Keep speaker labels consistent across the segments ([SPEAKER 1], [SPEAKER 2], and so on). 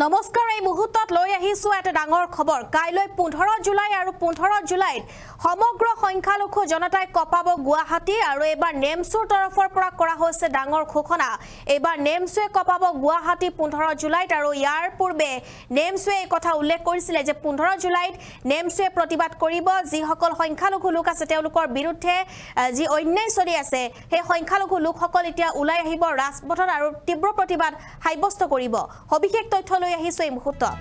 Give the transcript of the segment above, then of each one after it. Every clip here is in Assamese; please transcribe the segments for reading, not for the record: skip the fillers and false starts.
[SPEAKER 1] নমস্কাৰ এই মুহূৰ্তত লৈ আহিছো এটা ডাঙৰ খবৰ কাইলৈ 15 জুলাই আৰু 15 জুলাইত সমগ্ৰ সংখ্যালঘু জনতাই কপাব গুৱাহাটী আৰু এবাৰ নেমছৰ তৰফৰ পৰা কৰা হৈছে ডাঙৰ ঘোষণা এবাৰ নেমছয়ে কপাব গুৱাহাটী 15 জুলাইত আৰু ইয়াৰ পূৰ্বে নেমছয়ে এই কথা উল্লেখ কৰিছিল যে 15 জুলাইত নেমছয়ে প্ৰতিবাদ কৰিব যি সকল সংখ্যালঘু লোক আছে তেওঁলোকৰ বিৰুদ্ধে যি অন্যায় চলি আছে সেই সংখ্যালঘু লোকসকল এতিয়া উলাই আহিব ৰাজপথত আৰু তীব্ৰ প্ৰতিবাদ সাব্যস্ত কৰিব সবিশেষ তথ্য লৈ আহিছো এই মুহূৰ্তত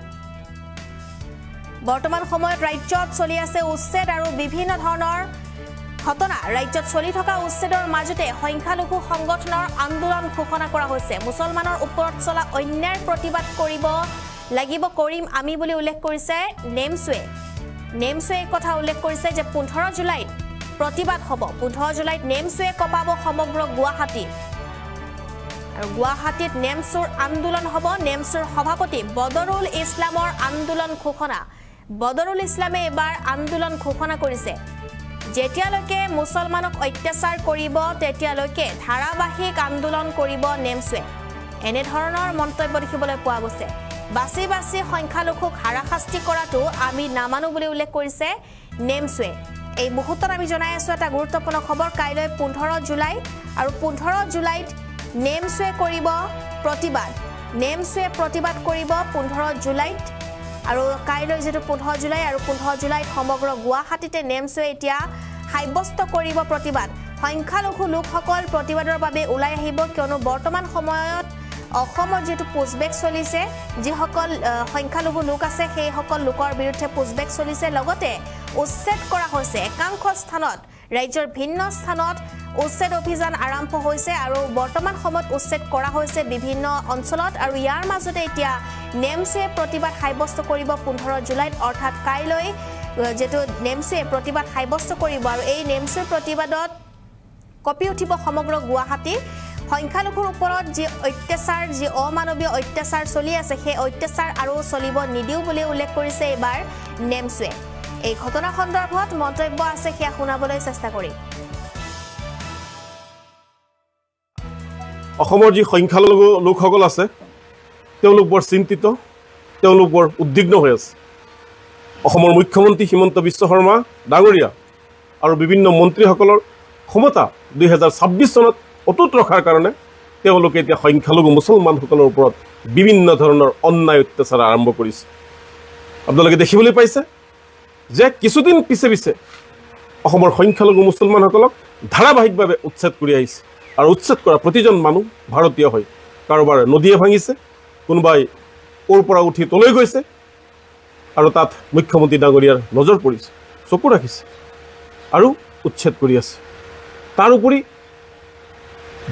[SPEAKER 1] বৰ্তমান সময়ত ৰাজ্যত চলি আছে উচ্ছেদ আৰু বিভিন্ন ধৰণৰ ঘটনা ৰাজ্যত চলি থকা উচ্ছেদৰ মাজতে সংখ্যালঘু সংগঠনৰ আন্দোলন ঘোষণা কৰা হৈছে মুছলমানৰ ওপৰত চলা অন্যায়ৰ প্ৰতিবাদ কৰিব লাগিব কৰিম আমি বুলি উল্লেখ কৰিছে নেমছয়ে কথা উল্লেখ কৰিছে যে 15 জুলাইত প্ৰতিবাদ হ'ব 15 জুলাইত নেমছয়ে কপাব সমগ্ৰ গুৱাহাটী আৰু গুৱাহাটীত নেমছৰ আন্দোলন হ'ব নেমছৰ সভাপতি বদৰুল ইছলামৰ আন্দোলন ঘোষণা বদৰুল ইছলামে এবাৰ আন্দোলন ঘোষণা কৰিছে যেতিয়ালৈকে মুছলমানক অত্যাচাৰ কৰিব তেতিয়ালৈকে ধাৰাবাহিক আন্দোলন কৰিব নেমছয়ে এনে ধৰণৰ মন্তব্য দেখিবলৈ পোৱা গৈছে বাছি বাছি সংখ্যালঘুক হাৰাশাস্তি কৰাটো আমি নামানো বুলি উল্লেখ কৰিছে নেমছয়ে এই মুহূৰ্তত আমি জনাই আছো এটা গুৰুত্বপূৰ্ণ খবৰ কাইলৈ 15 জুলাই আৰু 15 জুলাইত নেমছয়ে কৰিব প্ৰতিবাদ কৰিব 15 জুলাইত আৰু কাইলৈ যেটো 15 জুলাই আৰু 15 জুলাইত সমগ্ৰ গুৱাহাটীতে নেমছয়ে এতিয়া সাব্যস্ত কৰিব প্ৰতিবাদ সংখ্যালঘু লোকসকল প্ৰতিবাদৰ বাবে উলাই আহিব কিয়নো বৰ্তমান সময়ত অসমৰ যেটো পুছবেক চলিছে যিসকল সংখ্যালঘু লোক আছে সেই সকল লোকৰ বিৰুদ্ধে পুছবেক চলিছে লগতে উচ্ছেদ কৰা হৈছে একাংশ স্থানত ৰাজ্যৰ ভিন্ন স্থানত উচ্ছেদ অভিযান আৰম্ভ হৈছে আৰু বৰ্তমান সময়ত উচ্ছেদ কৰা হৈছে বিভিন্ন অঞ্চলত আৰু ইয়াৰ মাজতে এতিয়া নেমছয়ে প্ৰতিবাদ সাব্যস্ত কৰিব 15 জুলাইত অৰ্থাৎ কাইলৈ যেটো নেমছয়ে প্ৰতিবাদ সাব্যস্ত কৰিব আৰু এই নেমছৰ প্ৰতিবাদত কপি উঠিব সমগ্ৰ গুৱাহাটী সংখ্যালঘুৰ ওপৰত যি অত্যাচাৰ যি অমানৱীয় অত্যাচাৰ চলি আছে সেই অত্যাচাৰ আৰু চলিব নিদিও বুলি উল্লেখ কৰিছে এবাৰ নেমছয়ে এই ঘটনা সন্দৰ্ভত মন্তব্য আছে কিয়া শুনাবলৈ চেষ্টা কৰি
[SPEAKER 2] অসমৰ যি সংখ্যালঘু লোকসকল আছে তেওঁলোক বৰ চিন্তিত তেওঁলোক বৰ উদ্বিগ্ন হৈ আছে অসমৰ মুখ্যমন্ত্ৰী হিমন্ত বিশ্ব শৰ্মা ডাঙৰীয়া আৰু বিভিন্ন মন্ত্ৰীসকলৰ ক্ষমতা 2026 চনত অটুট ৰখাৰ কাৰণে তেওঁলোকে এতিয়া সংখ্যালঘু মুছলমানসকলৰ ওপৰত বিভিন্ন ধৰণৰ অন্যায় অত্যাচাৰ আৰম্ভ কৰিছে আপোনালোকে দেখিবলৈ পাইছে যে কিছুদিন পিছে অসমৰ সংখ্যালঘু মুছলমানসকলক ধাৰাবাহিকভাৱে উচ্ছেদ কৰি আহিছে আৰু উচ্ছেদ কৰা প্ৰতিজন মানুহ ভাৰতীয় হয় কাৰোবাৰ নদীয়ে ভাঙিছে কোনোবাই ওৰ পৰা উঠি তলৈ গৈছে আৰু তাত মুখ্যমন্ত্ৰী ডাঙৰীয়াৰ নজৰ পৰিছে চকু ৰাখিছে আৰু উচ্ছেদ কৰি আছে তাৰ উপৰি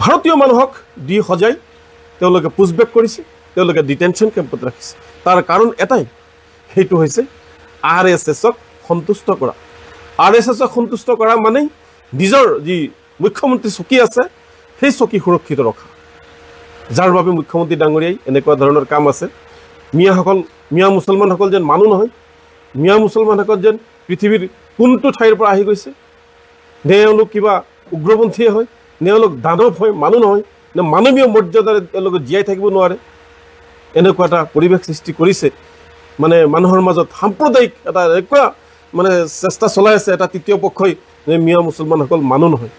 [SPEAKER 2] ভাৰতীয় মানুহক দি সজাই তেওঁলোকে পুছবেক কৰিছে তেওঁলোকে ডিটেনশ্যন কেম্পত ৰাখিছে তাৰ কাৰণ এটাই সেইটো হৈছে আৰএছএছক সন্তুষ্ট কৰা আৰএছএছক সন্তুষ্ট কৰা মানে নিজৰ যি মুখ্যমন্ত্ৰী চকী আছে সেই চকী সুৰক্ষিত ৰখা যাৰ বাবে মুখ্যমন্ত্ৰী ডাঙৰীয়াই এনেকুৱা ধৰণৰ কাম আছে মিয়া মুছলমানসকল যেন মানুহ নহয় মিয়া মুছলমানসকল যেন পৃথিৱীৰ কোনটো ঠাইৰ পৰা আহি গৈছে তেওঁলোক কিবা উগ্ৰপন্থীয়ে হয় তেওঁলোক দানৱ হয় মানুহ নহয় নে মানৱীয় মৰ্যাদাৰে তেওঁলোকে জীয়াই থাকিব নোৱাৰে এনেকুৱা এটা পৰিৱেশ সৃষ্টি কৰিছে মানে মানুহৰ মাজত সাম্প্ৰদায়িক এটা এনেকুৱা মানে চেষ্টা চলাই আছে এটা তৃতীয় পক্ষই যে মিয়া মুছলমানসকল মানুহ নহয়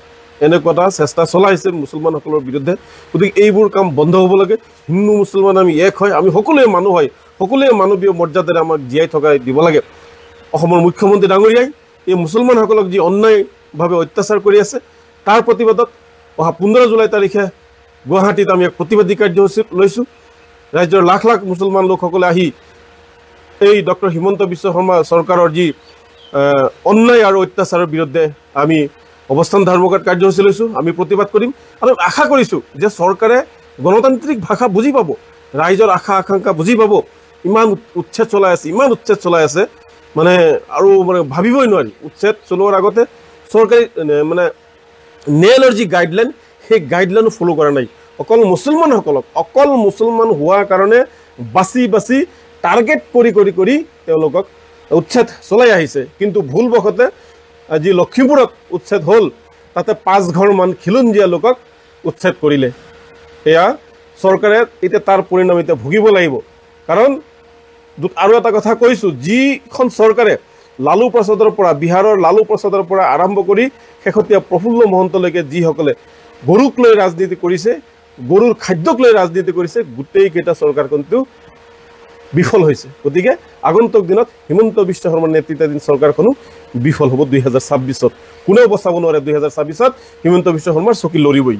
[SPEAKER 2] এনেকুৱা এটা চেষ্টা চলাইছে মুছলমানসকলৰ বিৰুদ্ধে গতিকে এইবোৰ কাম বন্ধ হ'ব লাগে হিন্দু মুছলমান আমি এক হয় আমি সকলোৱে মানুহ হয় সকলোৱে মানৱীয় মৰ্যাদাৰে আমাক জীয়াই থকা দিব লাগে অসমৰ মুখ্যমন্ত্ৰী ডাঙৰীয়াই এই মুছলমানসকলক যি অন্যায়ভাৱে অত্যাচাৰ কৰি আছে তাৰ প্ৰতিবাদত অহা 15 জুলাই তাৰিখে গুৱাহাটীত আমি এক প্ৰতিবাদী কাৰ্যসূচী লৈছোঁ ৰাজ্যৰ লাখ লাখ মুছলমান লোকসকলে আহি এই ডক্টৰ হিমন্ত বিশ্ব শৰ্মা চৰকাৰৰ যি অন্যায় আৰু অত্যাচাৰৰ বিৰুদ্ধে আমি অৱস্থান ধৰ্মঘট কাৰ্যসূচী লৈছোঁ আমি প্ৰতিবাদ কৰিম আৰু আশা কৰিছোঁ যে চৰকাৰে গণতান্ত্ৰিক ভাষা বুজি পাব ৰাইজৰ আশা আকাংক্ষা বুজি পাব ইমান উচ্ছেদ চলাই আছে মানে আৰু মানে ভাবিবই নোৱাৰি উচ্ছেদ চলোৱাৰ আগতে চৰকাৰী মানে নেলৰ যি গাইডলাইন সেই গাইডলাইনো ফ'ল' কৰা নাই অকল মুছলমান হোৱাৰ কাৰণে বাছি টাৰ্গেট কৰি তেওঁলোকক উচ্ছেদ চলাই আহিছে কিন্তু ভুলবশতে আজি লক্ষীপুৰত উচ্ছেদ হ'ল তাতে 5 ঘৰমান খিলঞ্জীয়া লোকক উচ্ছেদ কৰিলে এয়া চৰকাৰে এতিয়া তাৰ পৰিণাম এতিয়া ভুগিব লাগিব কাৰণ আৰু এটা কথা কৈছোঁ, যিখন চৰকাৰে লালু প্ৰসাদৰ পৰা বিহাৰৰ লালু প্ৰসাদৰ পৰা আৰম্ভ কৰি শেহতীয়া প্ৰফুল্ল মহন্তলৈকে যিসকলে গৰুক লৈ ৰাজনীতি কৰিছে, গৰুৰ খাদ্যক লৈ ৰাজনীতি কৰিছে, গোটেইকেইটা চৰকাৰখনটো বিফল হৈছে। গতিকে আগন্তুক দিনত হিমন্ত বিশ্ব শৰ্মাৰ নেতৃত্বাধীন চৰকাৰখনো বিফল হ'ব 2026। কোনেও বচাব নোৱাৰে 2026 হিমন্ত বিশ্ব শৰ্মাৰ চকী লৰিবই।